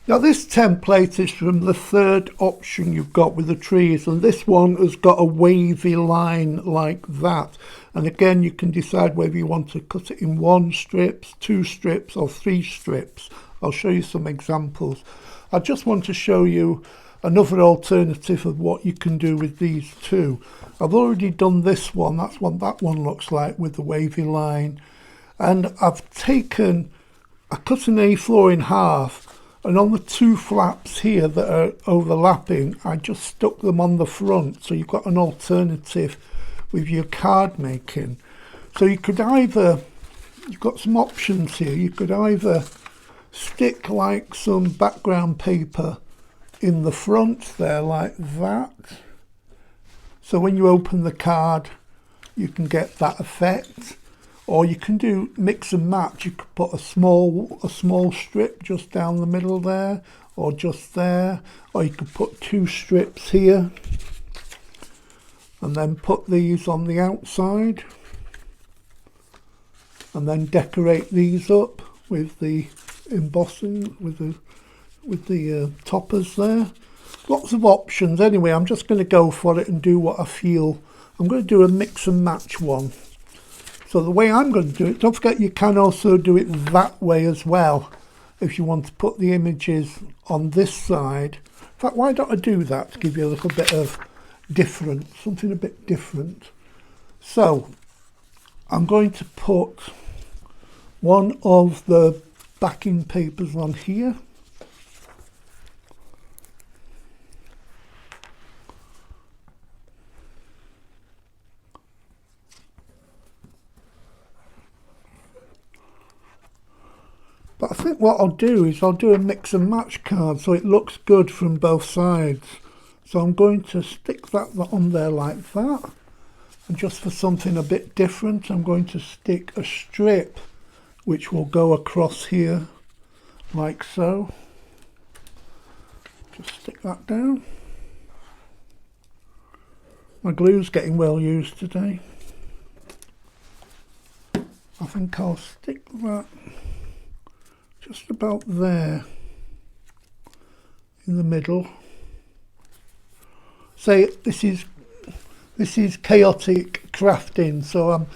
Now this template is from the third option you've got with the trees, and this one has got a wavy line like that. And again, you can decide whether you want to cut it in 1 strip, 2 strips or 3 strips. I'll show you some examples. I just want to show you another alternative of what you can do with these two. I've already done this one, that's what that one looks like with the wavy line. And I've taken, I cut an A4 in half, and on the 2 flaps here that are overlapping, I just stuck them on the front, so you've got an alternative with your card making. So you could either, you've got some options here, you could either stick like some background paper in the front there like that, so when you open the card you can get that effect. Or you can do mix and match. You could put a small strip just down the middle there, or just there, or you could put 2 strips here and then put these on the outside and then decorate these up with the embossing, with the toppers there. Lots of options. Anyway, I'm just going to go for it and do what I feel. I'm going to do a mix and match one. So the way I'm going to do it, don't forget you can also do it that way as well if you want to put the images on this side. In fact, why don't I do that to give you a little bit of different, something a bit different. So I'm going to put one of the backing papers on here. But I think what I'll do is I'll do a mix and match card so it looks good from both sides. So I'm going to stick that on there like that. And just for something a bit different, I'm going to stick a strip which will go across here like so. Just stick that down. My glue's getting well used today. I think I'll stick that just about there in the middle. Say this is chaotic crafting, so I'm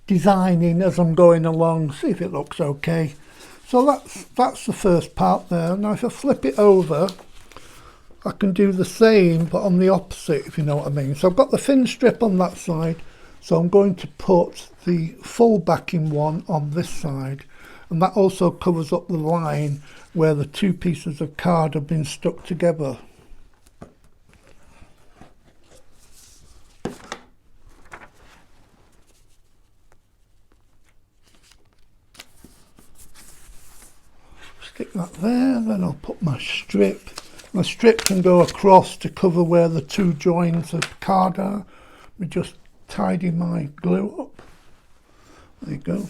designing as I'm going along, see if it looks okay. So that's the first part there. Now if I flip it over, I can do the same but on the opposite, if you know what I mean. So I've got the thin strip on that side, so I'm going to put the full backing one on this side. And that also covers up the line where the 2 pieces of card have been stuck together. Stick that there, then I'll put my strip. My strip can go across to cover where the 2 joins of card are. We just tidy my glue up. There you go.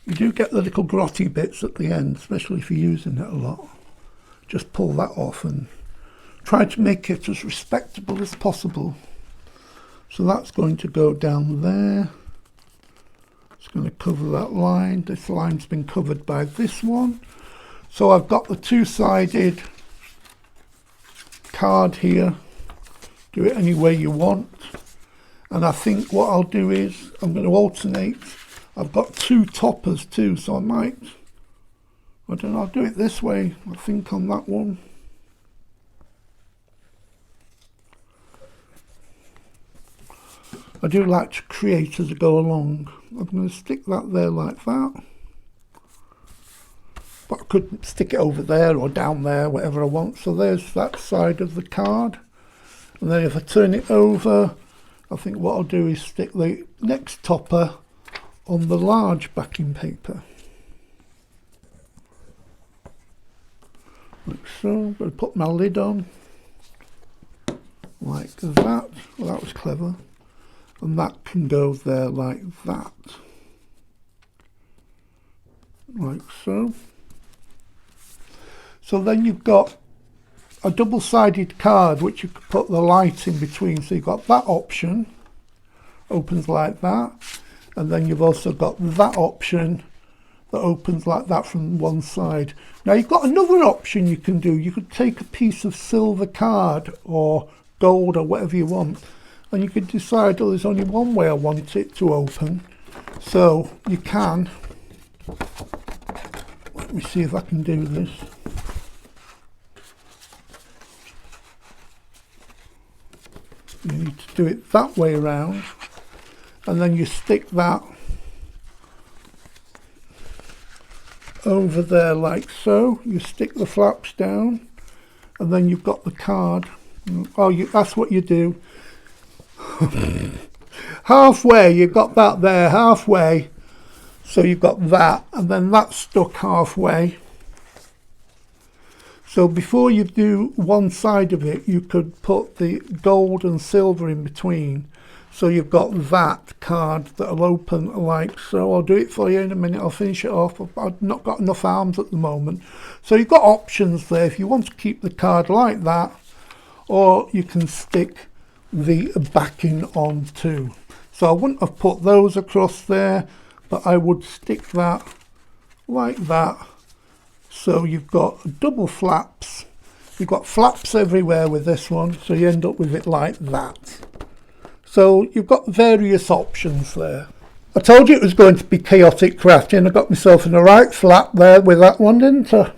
You do get the little grotty bits at the end, especially if you're using it a lot. Just pull that off and try to make it as respectable as possible. So that's going to go down there. It's going to cover that line. This line's been covered by this one. So I've got the 2-sided card here. Do it any way you want. And I think what I'll do is I'm going to alternate. I've got 2 toppers too, so I don't know, I'll do it this way, I think, on that one. I do like to create as I go along. I'm going to stick that there like that. But I could stick it over there or down there, whatever I want. So there's that side of the card. And then if I turn it over, I think what I'll do is stick the next topper on the large backing paper. Like so. I'm going to put my lid on. Like that. Well, that was clever. And that can go there like that. Like so. So then you've got a double-sided card which you could put the light in between. So you've got that option, opens like that. And then you've also got that option that opens like that from one side. Now you've got another option you can do. You could take a piece of silver card or gold or whatever you want, and you could decide, oh, there's only one way I want it to open. So you can, let me see if I can do this. You need to do it that way around, and then you stick that over there like so. You stick the flaps down, and then you've got the card. Oh, that's what you do. Halfway, you've got that there, halfway. So you've got that, and then that's stuck halfway. So before you do one side of it, you could put the gold and silver in between. So you've got that card that'll open like so. I'll do it for you in a minute. I'll finish it off. I've not got enough arms at the moment. So you've got options there if you want to keep the card like that, or you can stick the backing on too. So I wouldn't have put those across there, but I would stick that like that. So you've got double flaps. You've got flaps everywhere with this one, so you end up with it like that. So you've got various options there. I told you it was going to be chaotic crafting. I got myself in the right flat there with that one, didn't I?